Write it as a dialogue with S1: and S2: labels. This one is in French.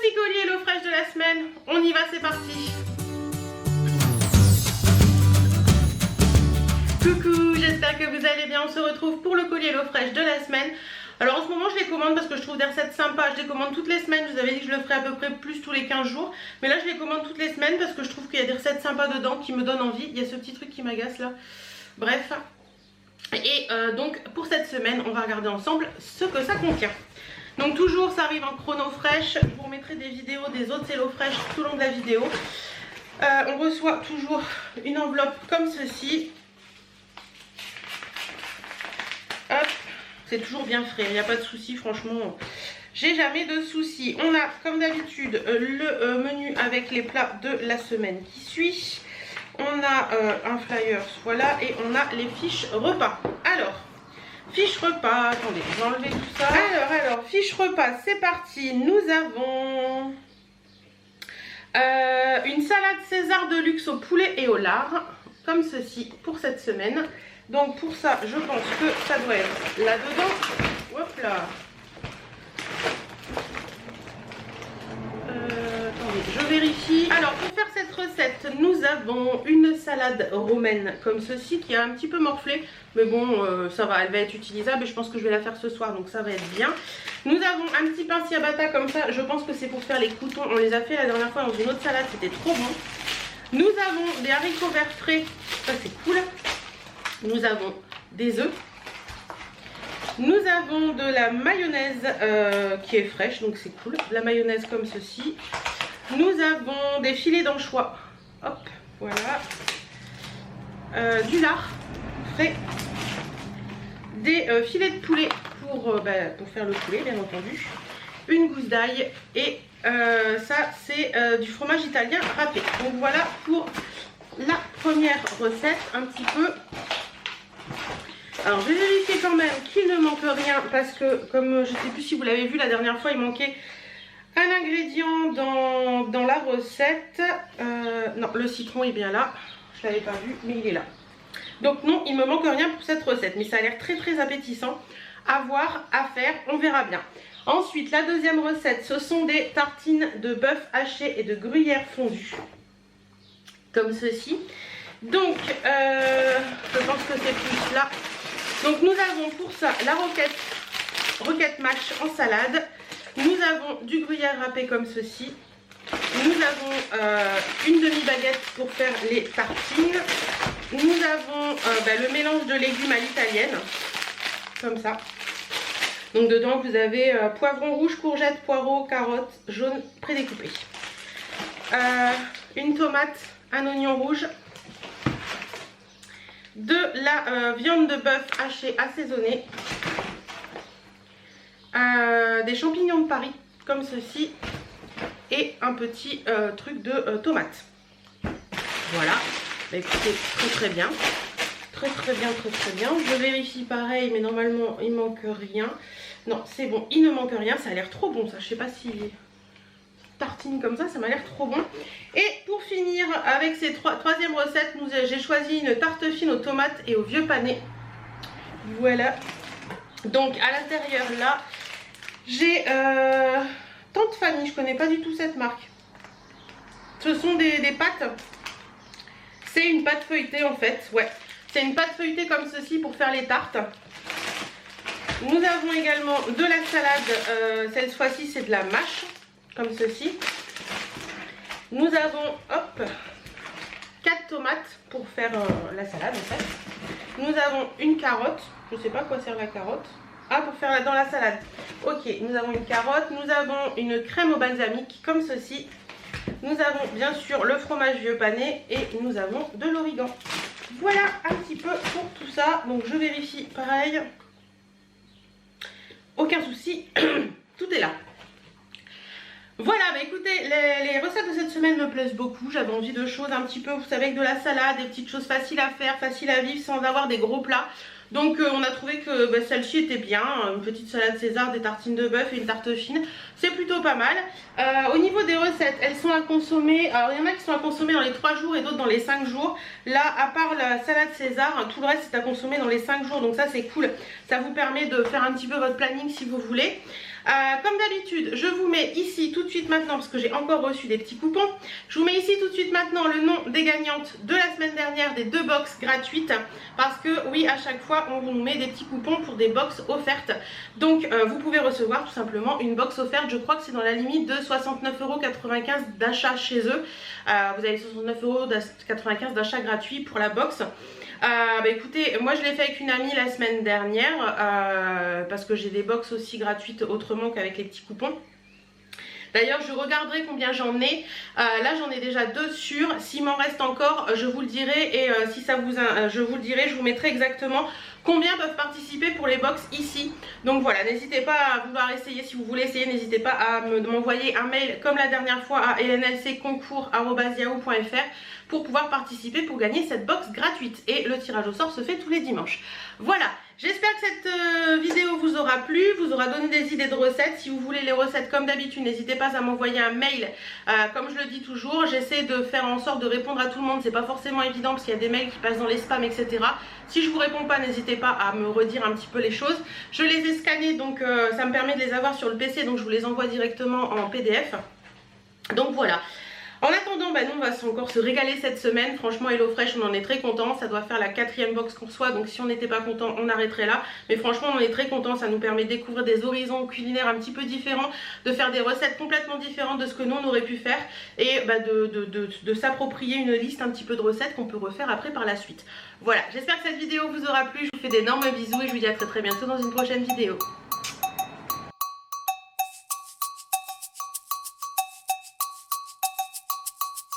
S1: petit colis HelloFresh de la semaine, on y va, c'est parti. Coucou, j'espère que vous allez bien, on se retrouve pour le colis HelloFresh de la semaine. Alors en ce moment je les commande parce que je trouve des recettes sympas, je les commande toutes les semaines, je vous avais dit que je le ferais à peu près plus tous les 15 jours. Mais là je les commande toutes les semaines parce que je trouve qu'il y a des recettes sympas dedans qui me donnent envie. Il y a ce petit truc qui m'agace là, bref. Et donc pour cette semaine on va regarder ensemble ce que ça contient. Donc toujours ça arrive en chrono fraîche, je vous remettrai des vidéos des autres HelloFresh tout au long de la vidéo. On reçoit toujours une enveloppe comme ceci. Hop, c'est toujours bien frais, il n'y a pas de souci, franchement, j'ai jamais de soucis. On a comme d'habitude le menu avec les plats de la semaine qui suit. On a un flyer, voilà, et on a les fiches repas. Alors, fiche repas, attendez, je vais enlever tout ça. Alors, fiche repas, c'est parti. Nous avons une salade César de luxe au poulet et au lard, comme ceci pour cette semaine. Donc pour ça, je pense que ça doit être là-dedans. Hop là. Attendez, je vérifie. Alors pour faire cette recette, nous avons une salade romaine comme ceci qui a un petit peu morflé. Mais bon, ça va, elle va être utilisable et je pense que je vais la faire ce soir, donc ça va être bien. Nous avons un petit pain ciabatta comme ça, je pense que c'est pour faire les croutons. On les a fait la dernière fois dans une autre salade, c'était trop bon. Nous avons des haricots verts frais, ça c'est cool. Nous avons des œufs. Nous avons de la mayonnaise qui est fraîche, donc c'est cool. De la mayonnaise comme ceci. Nous avons des filets d'anchois. Hop, voilà. Du lard frais. Des filets de poulet pour faire le poulet, bien entendu. Une gousse d'ail. Et ça, c'est du fromage italien râpé. Donc voilà pour la première recette, un petit peu. Alors je vais vérifier quand même qu'il ne manque rien parce que comme je ne sais plus si vous l'avez vu la dernière fois, il manquait un ingrédient dans la recette. Non, le citron est bien là, je ne l'avais pas vu mais il est là. Donc non, il ne me manque rien pour cette recette, mais ça a l'air très très appétissant à voir, à faire, on verra bien. Ensuite la deuxième recette, ce sont des tartines de bœuf haché et de gruyère fondue, comme ceci. Donc je pense que c'est plus là. Donc nous avons pour ça la roquette mâche en salade. Nous avons du gruyère râpé comme ceci. Nous avons une demi-baguette pour faire les tartines. Nous avons le mélange de légumes à l'italienne, comme ça. Donc dedans vous avez poivron rouge, courgettes, poireaux, carottes jaunes prédécoupées. Une tomate, un oignon rouge. De la viande de bœuf hachée assaisonnée, des champignons de Paris comme ceci et un petit truc de tomate. Voilà, bah, écoutez, très bien, très bien. Je vérifie pareil, mais normalement il manque rien. Non, c'est bon, il ne manque rien, ça a l'air trop bon ça. Je sais pas si tartine comme ça m'a l'air trop bon. Et pour finir avec ces troisième recette, j'ai choisi une tarte fine aux tomates et au vieux pané. Voilà. Donc à l'intérieur là, j'ai Tante Fanny, je connais pas du tout cette marque. Ce sont des pâtes. C'est une pâte feuilletée en fait, ouais. C'est une pâte feuilletée comme ceci pour faire les tartes. Nous avons également de la salade, cette fois-ci c'est de la mâche, comme ceci. Nous avons, hop, 4 tomates pour faire la salade en fait. Nous avons une carotte, je ne sais pas à quoi sert la carotte. Ah, pour faire dans la salade. Ok, nous avons une carotte, nous avons une crème au balsamique comme ceci. Nous avons bien sûr le fromage vieux pané et nous avons de l'origan. Voilà un petit peu pour tout ça. Donc je vérifie pareil. Aucun souci, tout est là. Voilà, bah écoutez, les recettes de cette semaine me plaisent beaucoup. J'avais envie de choses un petit peu, vous savez, avec de la salade, des petites choses faciles à faire, faciles à vivre sans avoir des gros plats. Donc on a trouvé que celle-ci était bien, une petite salade César, des tartines de bœuf et une tarte fine, c'est plutôt pas mal. Au niveau des recettes, elles sont à consommer, alors il y en a qui sont à consommer dans les 3 jours et d'autres dans les 5 jours. Là, à part la salade César, tout le reste c'est à consommer dans les 5 jours, donc ça c'est cool. Ça vous permet de faire un petit peu votre planning si vous voulez. Comme d'habitude, je vous mets ici tout de suite maintenant, parce que j'ai encore reçu des petits coupons, je vous mets ici tout de suite maintenant le nom des gagnantes de la semaine dernière des 2 box gratuites, parce que oui, à chaque fois on vous met des petits coupons pour des box offertes. Donc vous pouvez recevoir tout simplement une box offerte, je crois que c'est dans la limite de 69,95 € d'achat chez eux. Vous avez 69,95 € d'achat gratuit pour la box. Écoutez, moi je l'ai fait avec une amie la semaine dernière parce que j'ai des box aussi gratuites autrement qu'avec les petits coupons. D'ailleurs je regarderai combien j'en ai. Là j'en ai déjà 2 sûrs. S'il m'en reste encore je vous le dirai, et si ça vous je vous le dirai, je vous mettrai exactement combien peuvent participer pour les box ici. Donc voilà, n'hésitez pas à vouloir essayer. Si vous voulez essayer, n'hésitez pas à m'envoyer un mail comme la dernière fois à lnlcconcours@yahoo.fr pour pouvoir participer, pour gagner cette box gratuite. Et le tirage au sort se fait tous les dimanches. Voilà, j'espère que cette vidéo vous aura plu, vous aura donné des idées de recettes. Si vous voulez les recettes comme d'habitude, n'hésitez pas à m'envoyer un mail. Comme je le dis toujours, j'essaie de faire en sorte de répondre à tout le monde. C'est pas forcément évident parce qu'il y a des mails qui passent dans les spams, etc. Si je vous réponds pas, n'hésitez pas à me redire un petit peu les choses. Je les ai scannés, donc ça me permet de les avoir sur le PC, donc je vous les envoie directement en PDF. Donc voilà. En attendant, nous on va encore se régaler cette semaine. Franchement, HelloFresh, on en est très content. Ça doit faire la 4e box qu'on reçoit, donc si on n'était pas content, on arrêterait là. Mais franchement, on est très content. Ça nous permet de découvrir des horizons culinaires un petit peu différents, de faire des recettes complètement différentes de ce que nous on aurait pu faire, et de s'approprier une liste un petit peu de recettes qu'on peut refaire après par la suite. Voilà, j'espère que cette vidéo vous aura plu. Je vous fais d'énormes bisous et je vous dis à très bientôt dans une prochaine vidéo.